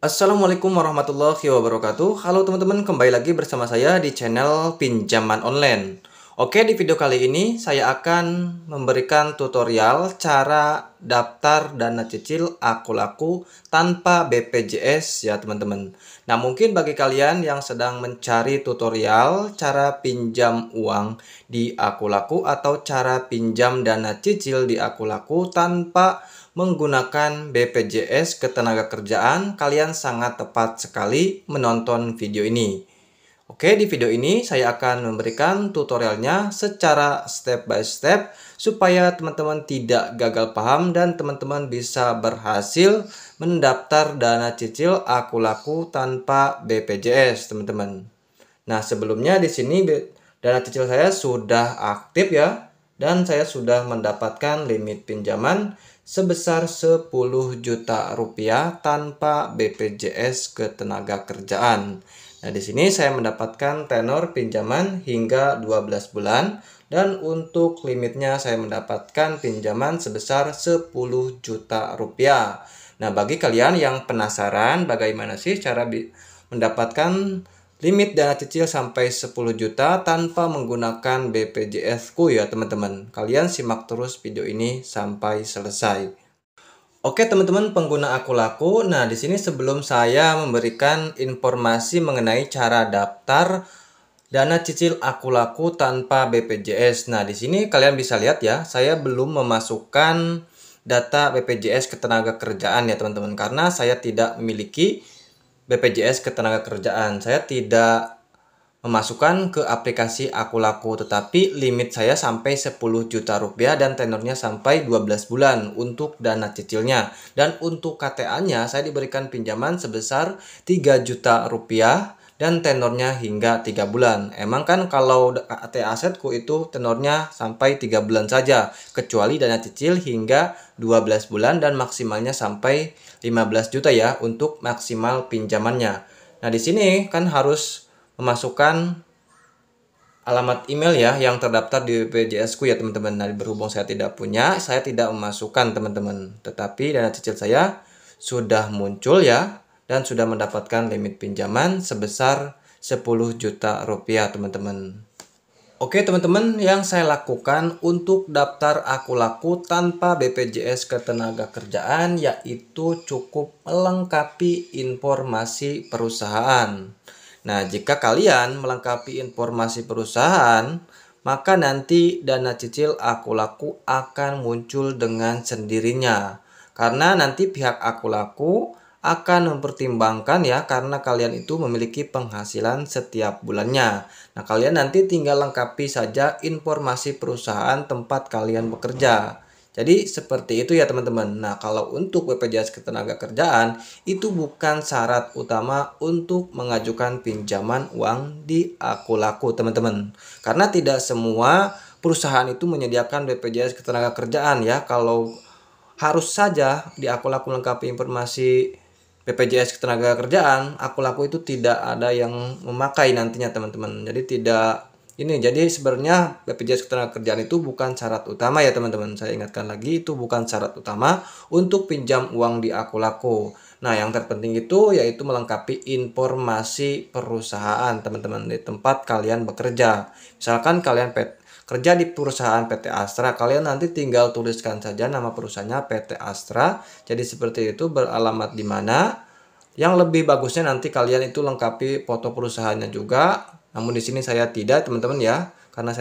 Assalamualaikum warahmatullahi wabarakatuh. Halo teman-teman, kembali lagi bersama saya di channel Pinjaman Online. Oke, di video kali ini saya akan memberikan tutorial cara daftar dana cicil Aku Laku tanpa BPJS ya teman-teman. Nah, mungkin bagi kalian yang sedang mencari tutorial cara pinjam uang di Aku Laku atau cara pinjam dana cicil di Aku Laku tanpa menggunakan BPJS Ketenagakerjaan, kalian sangat tepat sekali menonton video ini. Oke, di video ini saya akan memberikan tutorialnya secara step by step supaya teman-teman tidak gagal paham dan teman-teman bisa berhasil mendaftar dana cicil Aku Laku tanpa BPJS, teman-teman. Nah, sebelumnya di sini dana cicil saya sudah aktif ya, dan saya sudah mendapatkan limit pinjaman sebesar 10 juta rupiah tanpa BPJS Ketenagakerjaan. Nah, di sini saya mendapatkan tenor pinjaman hingga 12 bulan dan untuk limitnya saya mendapatkan pinjaman sebesar 10 juta rupiah. Nah, bagi kalian yang penasaran bagaimana sih cara mendapatkan limit dana cicil sampai 10 juta tanpa menggunakan BPJS ku ya teman-teman. Kalian simak terus video ini sampai selesai. Oke teman-teman pengguna Aku Laku. Nah, di sini sebelum saya memberikan informasi mengenai cara daftar dana cicil Aku Laku tanpa BPJS. Nah, di sini kalian bisa lihat ya, saya belum memasukkan data BPJS Ketenagakerjaan ya teman-teman, karena saya tidak memiliki BPJS Ketenagakerjaan. Saya tidak memasukkan ke aplikasi Aku Laku, tetapi limit saya sampai 10 juta rupiah dan tenornya sampai 12 bulan untuk dana cicilnya. Dan untuk KTA-nya saya diberikan pinjaman sebesar 3 juta rupiah dan tenornya hingga 3 bulan. Emang kan kalau KTA asetku itu tenornya sampai 3 bulan saja, kecuali dana cicil hingga 12 bulan dan maksimalnya sampai 15 juta ya untuk maksimal pinjamannya. Nah, di sini kan harus memasukkan alamat email ya yang terdaftar di BPJS ku ya teman-teman. Nah, berhubung saya tidak punya, saya tidak memasukkan teman-teman. Tetapi dana cicil saya sudah muncul ya dan sudah mendapatkan limit pinjaman sebesar 10 juta rupiah teman-teman. Oke teman-teman, yang saya lakukan untuk daftar Aku Laku tanpa BPJS Ketenagakerjaan yaitu cukup melengkapi informasi perusahaan. Nah, jika kalian melengkapi informasi perusahaan, maka nanti dana cicil Aku Laku akan muncul dengan sendirinya. Karena nanti pihak Aku Laku akan mempertimbangkan ya, karena kalian itu memiliki penghasilan setiap bulannya. Nah, kalian nanti tinggal lengkapi saja informasi perusahaan tempat kalian bekerja. Jadi seperti itu ya teman-teman. Nah, kalau untuk BPJS Ketenagakerjaan itu bukan syarat utama untuk mengajukan pinjaman uang di Aku Laku teman-teman. Karena tidak semua perusahaan itu menyediakan BPJS Ketenagakerjaan ya. Kalau harus saja di Aku Laku melengkapi informasi BPJS Ketenagakerjaan, Aku Laku itu tidak ada yang memakai nantinya teman-teman. Jadi sebenarnya BPJS Ketenagakerjaan itu bukan syarat utama ya teman-teman. Saya ingatkan lagi, itu bukan syarat utama untuk pinjam uang di Aku Laku. Nah, yang terpenting itu yaitu melengkapi informasi perusahaan teman-teman di tempat kalian bekerja. Misalkan kalian kerja di perusahaan PT Astra, kalian nanti tinggal tuliskan saja nama perusahaannya PT Astra. Jadi seperti itu, beralamat di mana. Yang lebih bagusnya nanti kalian itu lengkapi foto perusahaannya juga. Namun di sini saya tidak, teman-teman ya, karena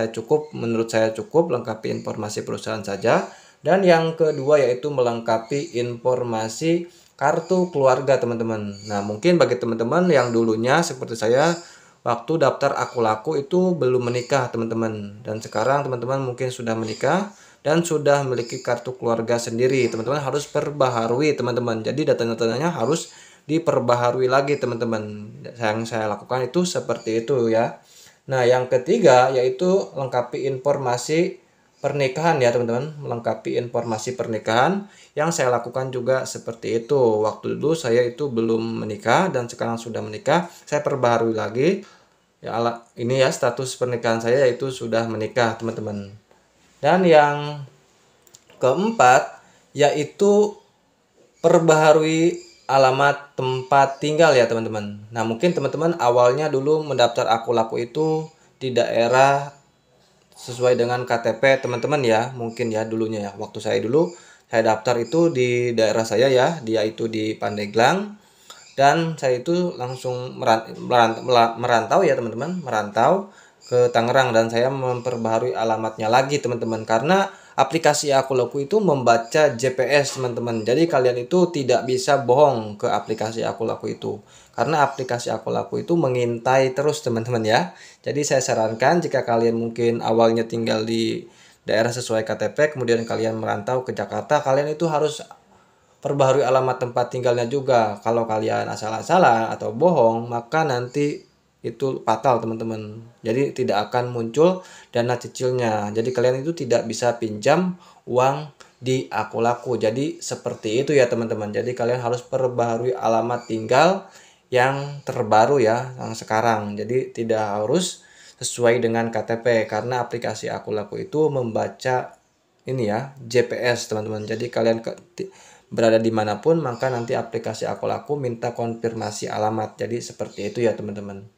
menurut saya cukup lengkapi informasi perusahaan saja. Dan yang kedua yaitu melengkapi informasi kartu keluarga, teman-teman. Nah, mungkin bagi teman-teman yang dulunya seperti saya, waktu daftar Aku Laku itu belum menikah, teman-teman. Dan sekarang teman-teman mungkin sudah menikah dan sudah memiliki kartu keluarga sendiri. Teman-teman harus perbaharui, teman-teman. Jadi data-datanya harus diperbaharui lagi teman-teman. Yang saya lakukan itu seperti itu ya. Nah, yang ketiga yaitu lengkapi informasi pernikahan ya teman-teman. Melengkapi informasi pernikahan yang saya lakukan juga seperti itu. Waktu dulu saya itu belum menikah dan sekarang sudah menikah, saya perbaharui lagi ya. Ini ya status pernikahan saya yaitu sudah menikah teman-teman. Dan yang keempat yaitu perbaharui alamat tempat tinggal ya teman-teman. Nah mungkin teman-teman awalnya dulu mendaftar Aku Laku itu di daerah sesuai dengan KTP teman-teman ya, mungkin ya dulunya ya. Waktu saya dulu saya daftar itu di daerah saya ya, dia itu di Pandeglang, dan saya itu langsung merantau ya teman-teman, merantau ke Tangerang, dan saya memperbaharui alamatnya lagi teman-teman, karena aplikasi Aku Laku itu membaca GPS teman-teman. Jadi kalian itu tidak bisa bohong ke aplikasi Aku Laku itu, karena aplikasi Aku Laku itu mengintai terus teman-teman ya. Jadi saya sarankan jika kalian mungkin awalnya tinggal di daerah sesuai KTP, kemudian kalian merantau ke Jakarta, kalian itu harus perbaharui alamat tempat tinggalnya juga. Kalau kalian asal-asalan atau bohong, maka nanti itu fatal teman-teman. Jadi tidak akan muncul dana cicilnya. Jadi kalian itu tidak bisa pinjam uang di Aku Laku. Jadi seperti itu ya teman-teman. Jadi kalian harus perbaharui alamat tinggal yang terbaru ya, yang sekarang. Jadi tidak harus sesuai dengan KTP, karena aplikasi Aku Laku itu membaca ini ya, GPS teman-teman. Jadi kalian berada dimanapun, maka nanti aplikasi Aku Laku minta konfirmasi alamat. Jadi seperti itu ya teman-teman.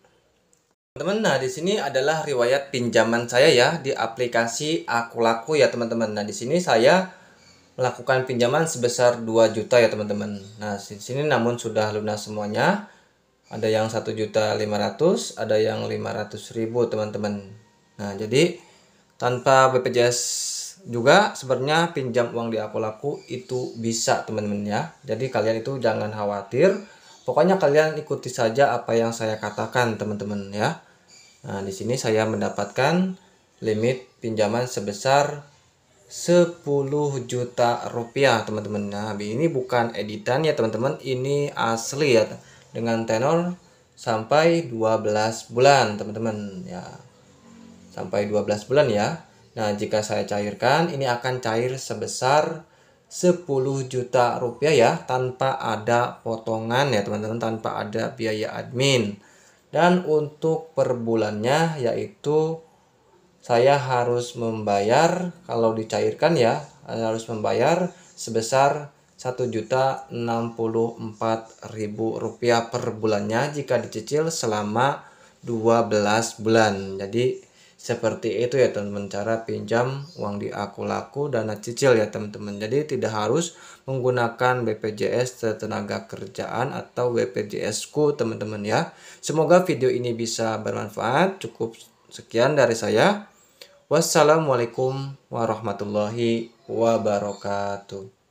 Teman-teman, nah di sini adalah riwayat pinjaman saya ya di aplikasi Aku Laku ya teman-teman. Nah di sini saya melakukan pinjaman sebesar 2 juta ya teman-teman. Nah di sini namun sudah lunas semuanya. Ada yang 1.500.000, ada yang 500.000 teman-teman. Nah jadi tanpa BPJS juga sebenarnya pinjam uang di Aku Laku itu bisa teman-teman ya. Jadi kalian itu jangan khawatir. Pokoknya kalian ikuti saja apa yang saya katakan teman-teman ya. Nah di sini saya mendapatkan limit pinjaman sebesar 10 juta rupiah teman-teman. Nah ini bukan editan ya teman-teman, ini asli ya, dengan tenor sampai 12 bulan teman-teman ya, sampai 12 bulan ya. Nah jika saya cairkan, ini akan cair sebesar 10 juta rupiah ya, tanpa ada potongan ya teman-teman, tanpa ada biaya admin. Dan untuk per bulannya yaitu saya harus membayar, kalau dicairkan ya harus membayar sebesar 1.064.000 rupiah per bulannya jika dicicil selama 12 bulan. Jadi seperti itu ya teman-teman, cara pinjam uang di Aku Laku dana cicil ya teman-teman. Jadi tidak harus menggunakan BPJS Ketenagakerjaan atau BPJS Ku teman-teman ya. Semoga video ini bisa bermanfaat. Cukup sekian dari saya. Wassalamualaikum warahmatullahi wabarakatuh.